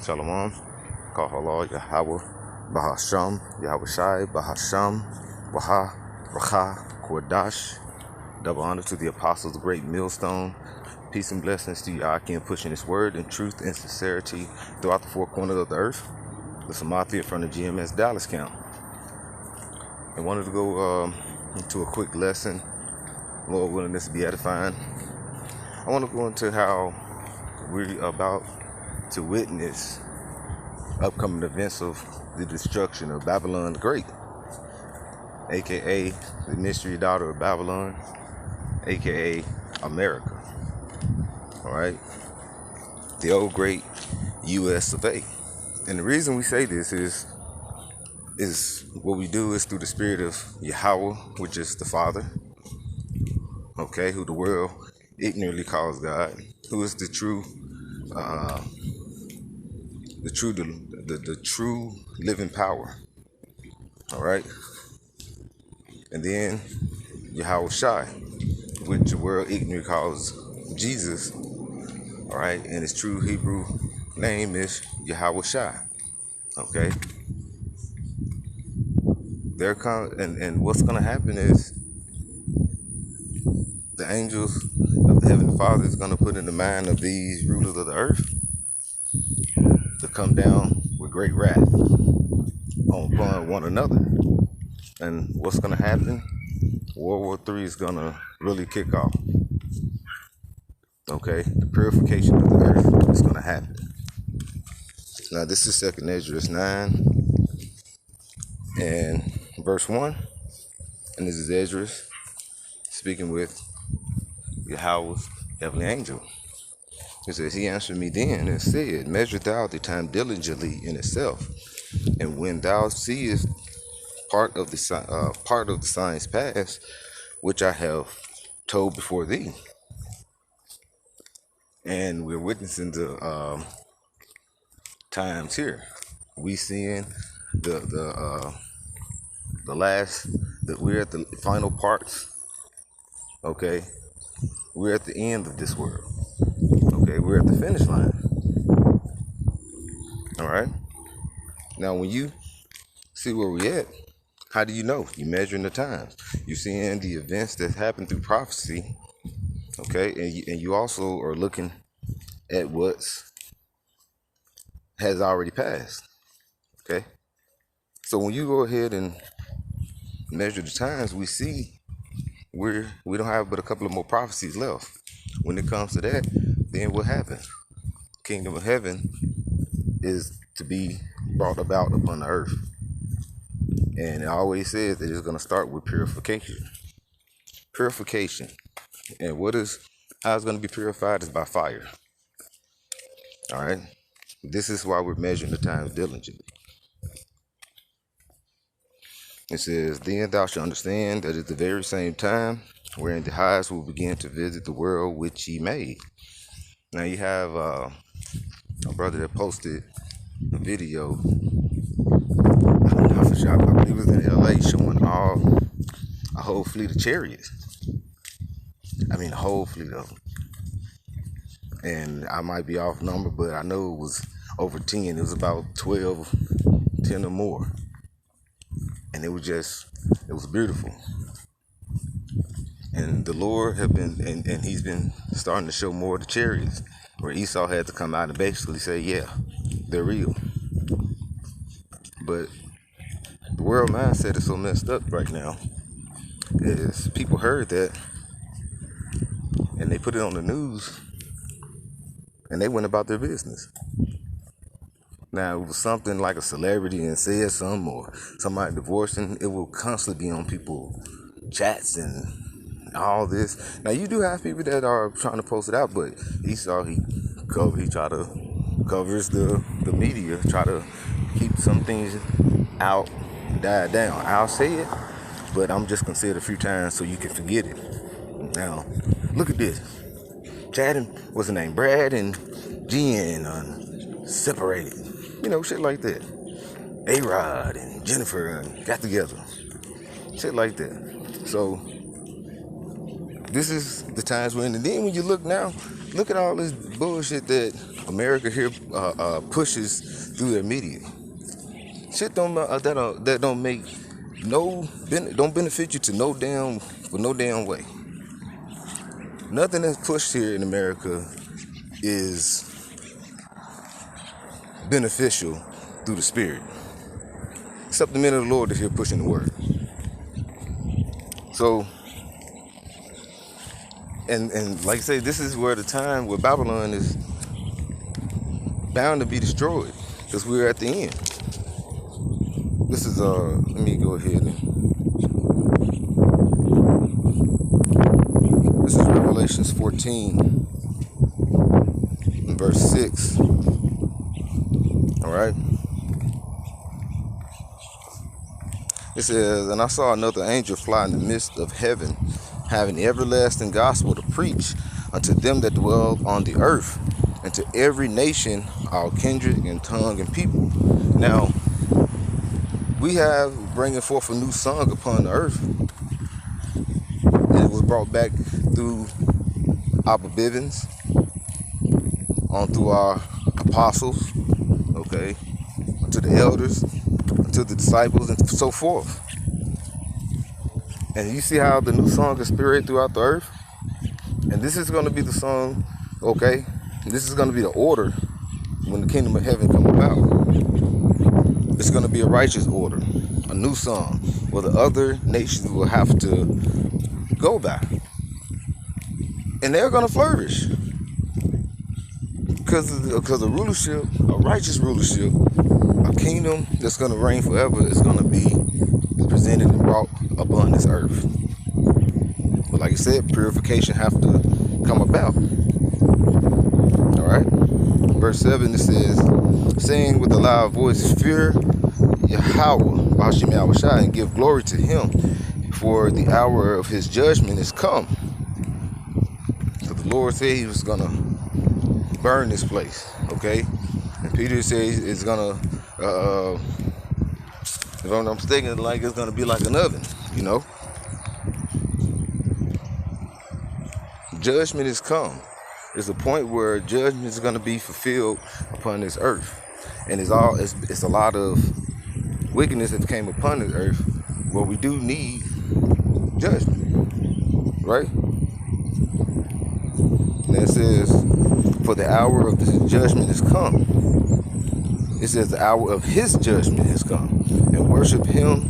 Shalom, Kahala, Yahweh, Bahasham, Yahweh Shai, Bahasham, Waha, Racha, Kordash. Double honor to the apostles, the great millstone. Peace and blessings to you, Akim, pushing his word in truth and sincerity throughout the four corners of the earth. The Samathia from the GMS Dallas camp. I wanted to go into a quick lesson, Lord willing this to be edifying. I want to go into how we're about to witness upcoming events of the destruction of Babylon the Great, aka the mystery daughter of Babylon, aka America. Alright, the old great US of A. And the reason we say this is what we do is through the spirit of Yahweh, which is the Father, okay, who the world ignorantly calls God, who is the true living power. All right, and then Yahweh Shai, which the world ignorantly calls Jesus. All right, and its true Hebrew name is Yahweh Shai. Okay, and what's gonna happen is the angels of the Heavenly Father is gonna put in the mind of these rulers of the earth to come down with great wrath upon one another. And what's going to happen? World War III is going to really kick off. Okay? The purification of the earth is going to happen. Now, this is 2nd Esdras 9 and verse 1. And this is Esdras speaking with Yahweh's heavenly angel. It says, he answered me then and said, measure thou the time diligently in itself, and when thou seest part of the signs past, which I have told before thee. And we're witnessing the times here. We seeing the last, that we're at the final parts. Okay, we're at the end of this world. Okay, we're at the finish line. All right. Now, when you see where we at, how do you know? You're measuring the times. You're seeing the events that happen through prophecy. Okay, and you also are looking at what's has already passed. Okay, so when you go ahead and measure the times, we see we don't have but a couple of more prophecies left. When it comes to that, then what happens? Kingdom of heaven is to be brought about upon the earth. And it always says that it's going to start with purification. Purification. And how it's going to be purified is by fire. All right. This is why we're measuring the times diligently. It says, then thou shalt understand that at the very same time wherein the highest will begin to visit the world which he made. Now you have a brother that posted a video. I believe it was in LA, showing a whole fleet of chariots. I mean, a whole fleet of them. And I might be off number, but I know it was over 10. It was about 12, 10 or more. And it was beautiful. And the Lord and he's been starting to show more of the chariots, where Esau had to come out and basically say, yeah, they're real. But the world mindset is so messed up right now, is people heard that and they put it on the news and they went about their business. Now, it was something like a celebrity and said something, or somebody divorcing, it will constantly be on people chats and all this. Now, you do have people that are trying to post it out, but Esau, he try to covers the media, try to keep some things out, die down. I'll say it, but I'm just gonna say it a few times so you can forget it. Now, look at this. Chad and what's the name? Brad and Jen separated. You know, shit like that. A-Rod and Jennifer got together. Shit like that. So this is the times when, and then when you look now, look at all this bullshit that America here pushes through their media. Shit that don't make don't benefit you to no damn for no damn way. Nothing that's pushed here in America is beneficial through the spirit, except the men of the Lord that's here pushing the word. So, and like I say, this is where the time where Babylon is bound to be destroyed, because we're at the end. This is let me go ahead and this is Revelations 14 and verse 6. All right. It says, "And I saw another angel fly in the midst of heaven, having the everlasting gospel to preach unto them that dwell on the earth, and to every nation, all kindred and tongue and people." Now, we have bringing forth a new song upon the earth. And it was brought back through Abba Bivens, on through our apostles, okay, to the elders, to the disciples, and so forth. And you see how the new song is spread throughout the earth? And this is going to be the song, okay? This is going to be the order when the kingdom of heaven come about. It's going to be a righteous order, a new song, where the other nations will have to go by. And they're going to flourish. Because of rulership, a righteous rulership, a kingdom that's going to reign forever is going to be presented and brought upon this earth. But like I said, purification have to come about. All right. Verse 7, it says, "Saying with a loud voice, fear Yahweh, Bashim Yahushai, and give glory to him, for the hour of his judgment is come." So the Lord said he was going to burn this place, okay? And Peter says it's going to, if I'm not mistaken, like it's going to be like an oven, you know? Judgment is come. There's a point where judgment is going to be fulfilled upon this earth. And it's a lot of wickedness that came upon this earth where we do need judgment, right? And it says, "For the hour of the judgment is come." It says the hour of his judgment has come. "And worship him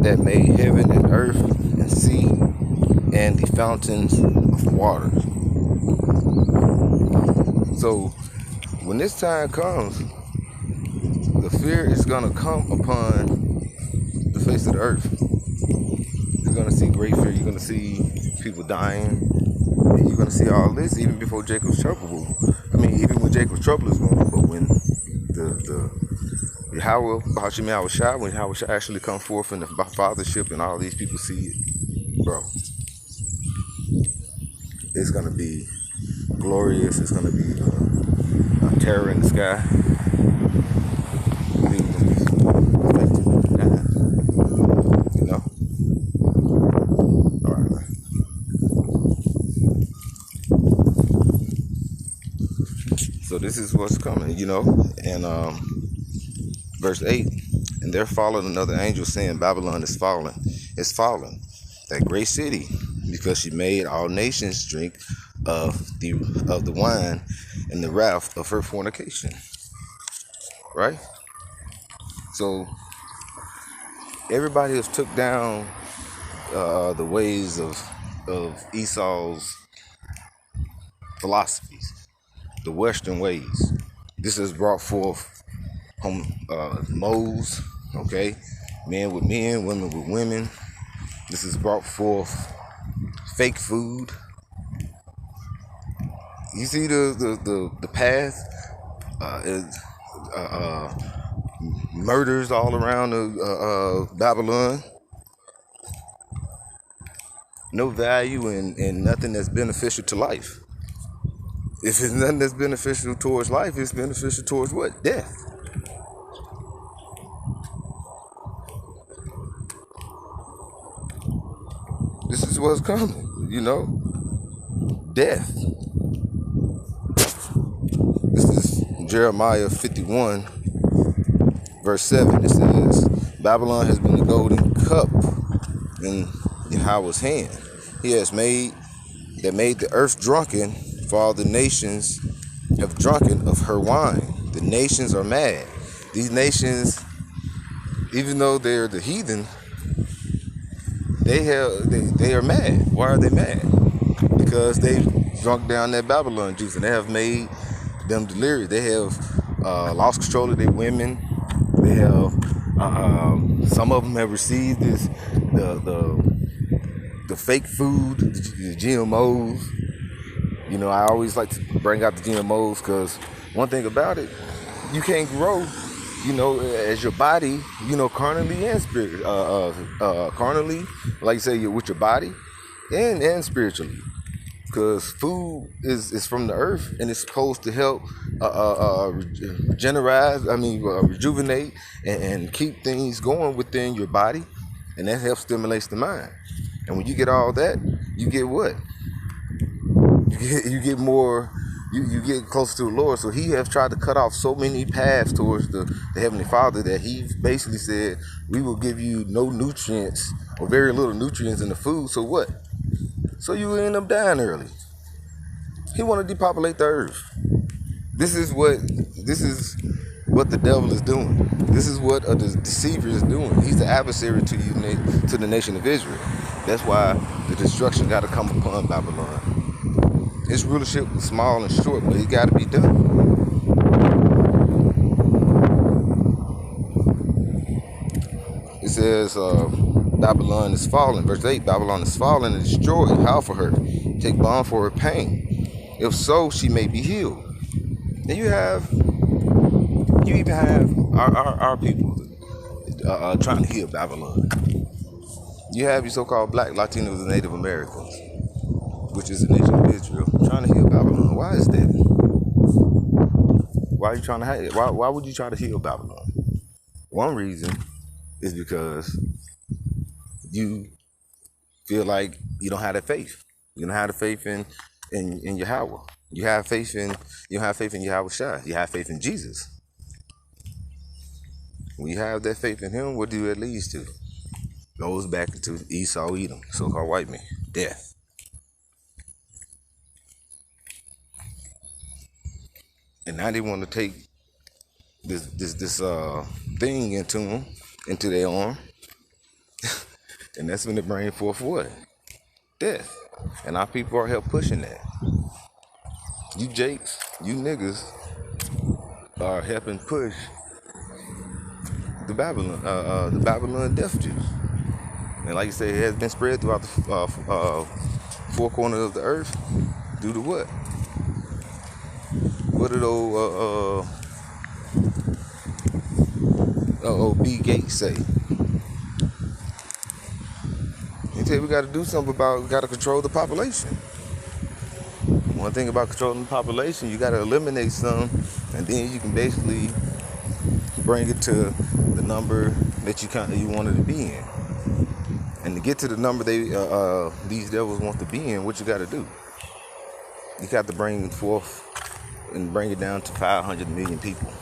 that made heaven and earth and sea and the fountains of water." So when this time comes, the fear is going to come upon the face of the earth. You're going to see great fear. You're going to see people dying. And you're going to see all this even before Jacob's trouble. I mean, even when Jacob's trouble is going, but when the Yahweh, Bahashim Yahushai, when Yahushai actually come forth in the fathership and all these people see it, bro, it's going to be glorious. It's going to be a terror in the sky. You know? All right, man. So this is what's coming, you know? And verse 8, "And there followed another angel saying, Babylon is fallen, that great city, because she made all nations drink of the wine and the wrath of her fornication." Right? So everybody has took down the ways of Esau's philosophies, the Western ways. This has brought forth moles, okay, men with men, women with women. This has brought forth fake food. You see the path is murders all around Babylon. No value and nothing that's beneficial to life. If it's nothing that's beneficial towards life, it's beneficial towards what? Death. This is what's coming, you know? Death. This is Jeremiah 51, verse 7, it says, Babylon has been the golden cup in Yahweh's hand. He has made the earth drunken, for all the nations have drunken of her wine. The nations are mad. These nations, even though they're the heathen, they are mad. Why are they mad? Because they drunk down that Babylon juice, and they have made them delirious. They have lost control of their women. They have some of them have received the fake food, the GMOs. You know, I always like to bring out the GMOs because one thing about it, you can't grow, you know, as your body, you know, carnally and carnally, like you say, with your body and spiritually. Because food is from the earth, and it's supposed to help rejuvenate and keep things going within your body, and that helps stimulate the mind. And when you get all that, you get what? You get more. You get closer to the Lord. So He has tried to cut off so many paths towards the Heavenly Father that He basically said, we will give you no nutrients or very little nutrients in the food. So what? So you end up dying early. He want to depopulate the earth. This is what the devil is doing. This is what the deceiver is doing. He's the adversary to the nation of Israel. That's why the destruction got to come upon Babylon. His rulership was small and short, but it got to be done. It says, Babylon is fallen. Verse 8, Babylon is fallen and destroyed. How for her? Take balm for her pain. If so, she may be healed. And you even have our people trying to heal Babylon. You have your so-called Black, Latinos, and Native Americans, which is the nation of Israel, trying to heal Babylon. Why is that? Why are you trying to? Why would you try to heal Babylon? One reason is because you feel like you don't have that faith. You don't have the faith in Yahweh. You don't have faith in Yahweh Shai. You have faith in Jesus. When you have that faith in Him, what do it lead to? Goes back into Esau, Edom, so-called white man, death. And now they want to take this thing into their arm, and that's when they bring forth what? Death. And our people are help pushing that. You jakes, you niggas are helping push the Babylon death juice. And like you say, it has been spread throughout the four corners of the earth due to what? What did old B. Gates say? He said we got to do something we got to control the population. One thing about controlling the population, you got to eliminate some, and then you can basically bring it to the number that you wanted to be in. And to get to the number these devils want to be in, what you got to do? You got to bring it forth and bring it down to 500 million people.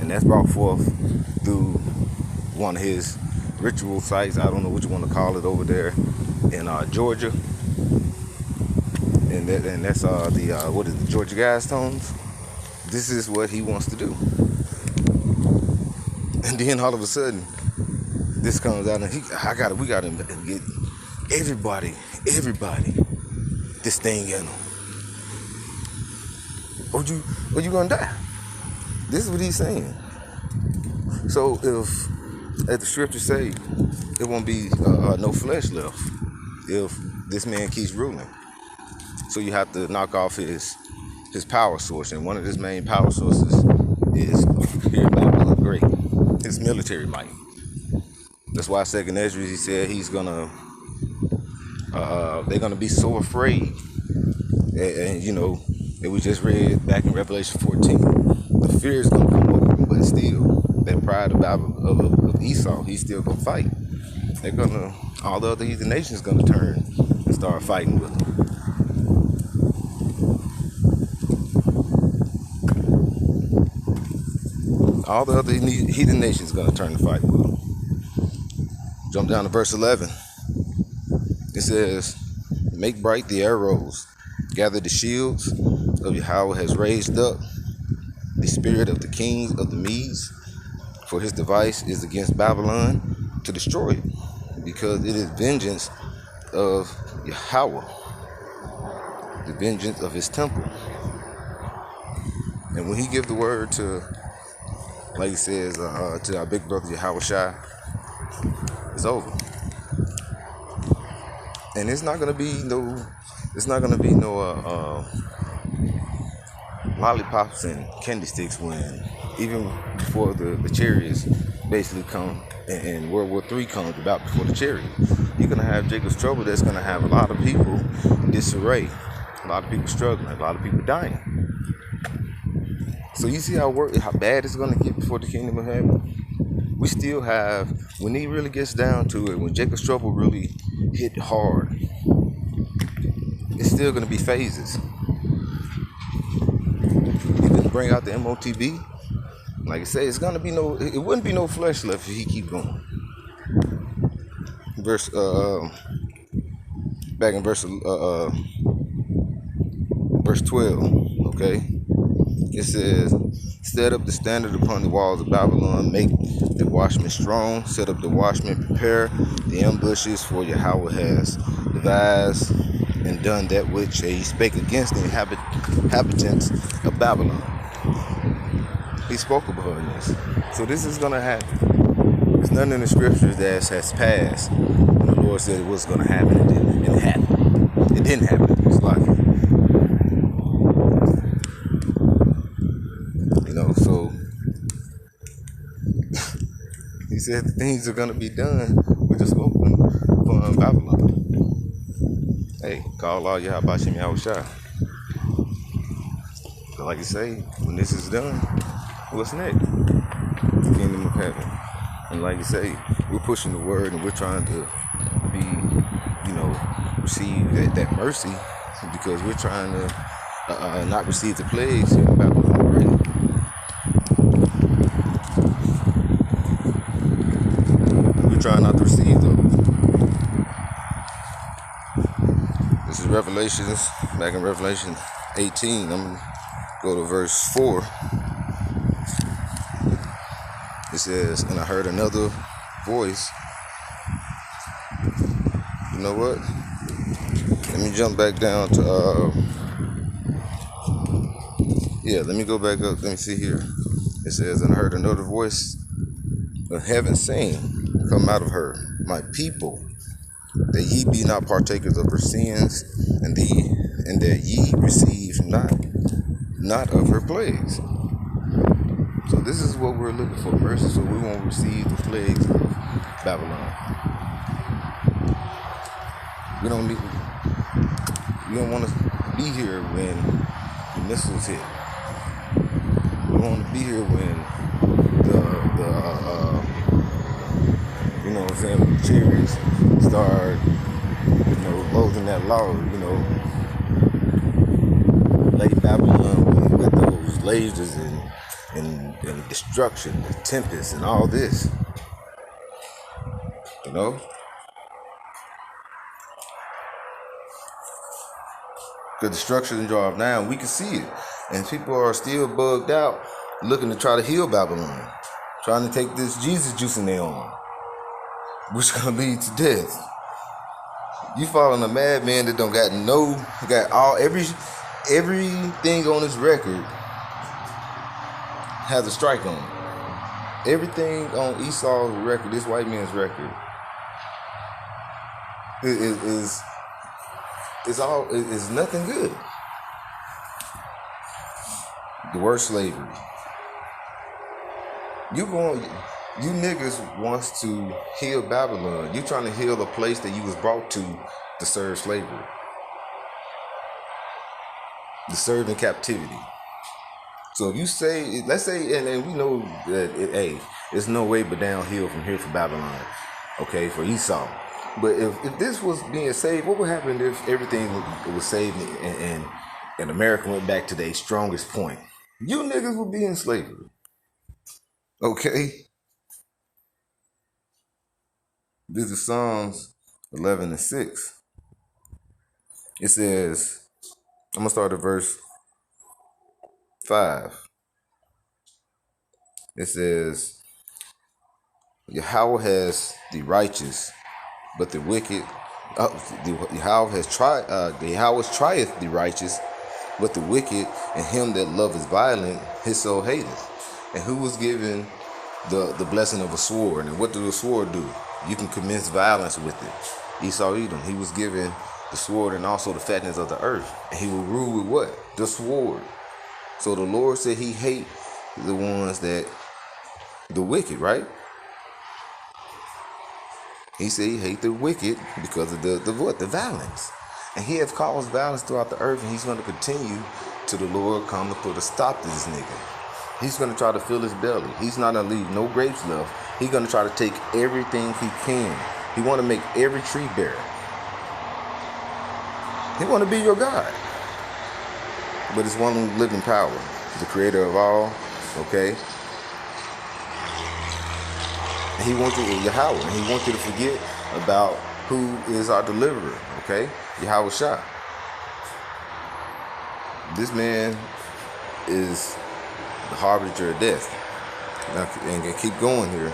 And that's brought forth through one of his ritual sites. I don't know what you want to call it over there in Georgia. And that's the Georgia Guidestones. This is what he wants to do. And then all of a sudden, this comes out and we got to get everybody, this thing in them. Or you gonna die. This is what he's saying. So if, as the scriptures say, there won't be no flesh left if this man keeps ruling. So you have to knock off his power source, and one of his main power sources is here in Babylon Great, his military might. That's why Second Ezra, he said he's gonna they're gonna be so afraid, and you know, that we just read back in Revelation 14, the fear is gonna come over them, but still that pride of Esau, he's still gonna fight. They're gonna, all the other heathen nations gonna turn and start fighting with them. All the other heathen nations are going to turn to fight with him. Jump down to verse 11. It says, make bright the arrows, gather the shields of Yahweh has raised up the spirit of the kings of the Medes, for his device is against Babylon to destroy it, because it is vengeance of Yahweh, the vengeance of his temple. And when he give the word to, like he says, to our big brother Yahweh Shai, it's over. And it's not gonna be no lollipops and candy sticks when, even before the chariots basically come and World War III comes about before the chariot, you're gonna have Jacob's trouble. That's gonna have a lot of people disarray, a lot of people struggling, a lot of people dying. So you see how bad it's gonna get before the kingdom of heaven. We still have, when he really gets down to it, when Jacob's trouble really hit hard, it's still gonna be phases. Even bring out the MOTB. Like I say, it wouldn't be no flesh left if he keep going. Back in verse 12, okay? It says, set up the standard upon the walls of Babylon, make the watchmen strong, set up the watchmen, prepare the ambushes, for Yahweh has devised and done that which he spake against the inhabitants of Babylon. He spoke about this. So this is going to happen. There's nothing in the scriptures that has passed when the Lord said it was going to happen. It didn't happen. It didn't happen in his life. So he said the things are going to be done with the smoke upon Babylon. Hey, call all Yahweh Shem Yahweh Shai. So like you say, when this is done, what's next? The kingdom of heaven. And like you say, we're pushing the word and we're trying to be, receive that mercy, because we're trying to not receive the plagues in Babylon, right? We're trying not to receive those. This is Revelations, back in Revelation 18. I'm going to go to verse 4. It says, and I heard another voice. You know what? Let me jump back down to, let me go back up. Let me see here. It says, and I heard another voice of heaven saying, come out of her, my people, that ye be not partakers of her sins, and that ye receive not of her plagues. So this is what we're looking for, mercy, so we won't receive the plagues of Babylon. We don't want to be here when the missiles hit. We want to be here when the chariots start, loading that log, lay Babylon with those lasers and destruction, the tempest, and all this. The destruction job now, we can see it. And people are still bugged out, looking to try to heal Babylon, trying to take this Jesus juice in their arm, which is going to lead to death. You following a madman that everything on his record has a strike on it. Everything on Esau's record, this white man's record, is nothing good. The word slavery. You niggas wants to heal Babylon. You trying to heal a place that you was brought to serve slavery, to serve in captivity. So if you say, let's say, and we know that there's no way but downhill from here for Babylon, okay, for Esau. But if this was being saved, what would happen if everything was saved and America went back to their strongest point? You niggas would be in slavery. Okay? This is Psalms 11 and 6. It says, I'm going to start at verse 5. It says, Yahweh has the righteous, but the wicked. Yahweh trieth the righteous, but the wicked and him that loveth violence, his soul hateth. And who was given the blessing of a sword? And what did the sword do? You can commence violence with it. Esau Edom, he was given the sword and also the fatness of the earth. And he will rule with what? The sword. So the Lord said he hate the ones that, the wicked, right? He said he hate the wicked because of the what? The violence. And he has caused violence throughout the earth, and he's going to continue till the Lord come to put a stop to this nigga. He's going to try to fill his belly. He's not going to leave no grapes left. He's going to try to take everything he can. He want to make every tree bear. He want to be your God. But it's one living power, the creator of all, okay? And he wants you, Yahweh, and he wants you to forget about who is our deliverer, okay? Yahweh Shah. This man is the harbinger of death. And keep going here.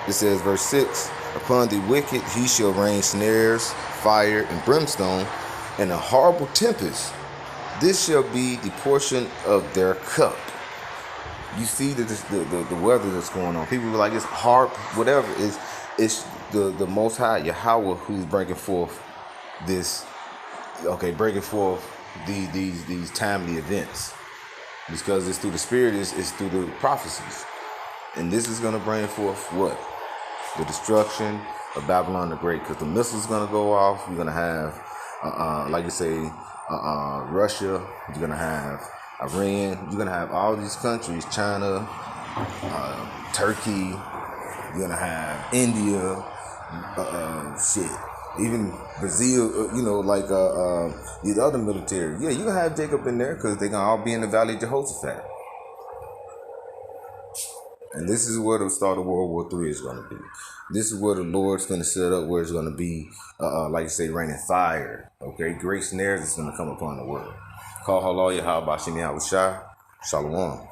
It says, verse 6, upon the wicked he shall rain snares, fire, and brimstone, and a horrible tempest. This shall be the portion of their cup. You see the weather that's going on. People are like, it's hard, whatever. It's the Most High, Yahweh, who's bringing forth this, okay, bringing forth these timely events. Because it's through the Spirit, it's through the prophecies. And this is going to bring forth what? The destruction of Babylon the Great. Because the missile's going to go off. You're going to have, like you say, Russia. You're going to have Iran. You're going to have all these countries, China, Turkey. You're going to have India, shit. Even Brazil, like these other military. Yeah, you're going to have Jacob in there because they're going to all be in the Valley of Jehoshaphat. And this is where the start of World War III is going to be. This is where the Lord's going to set up, where it's going to be, like you say, raining fire. Okay, great snares is going to come upon the world. Call Halal Yahweh Bashim Yahweh Shah. Shalom.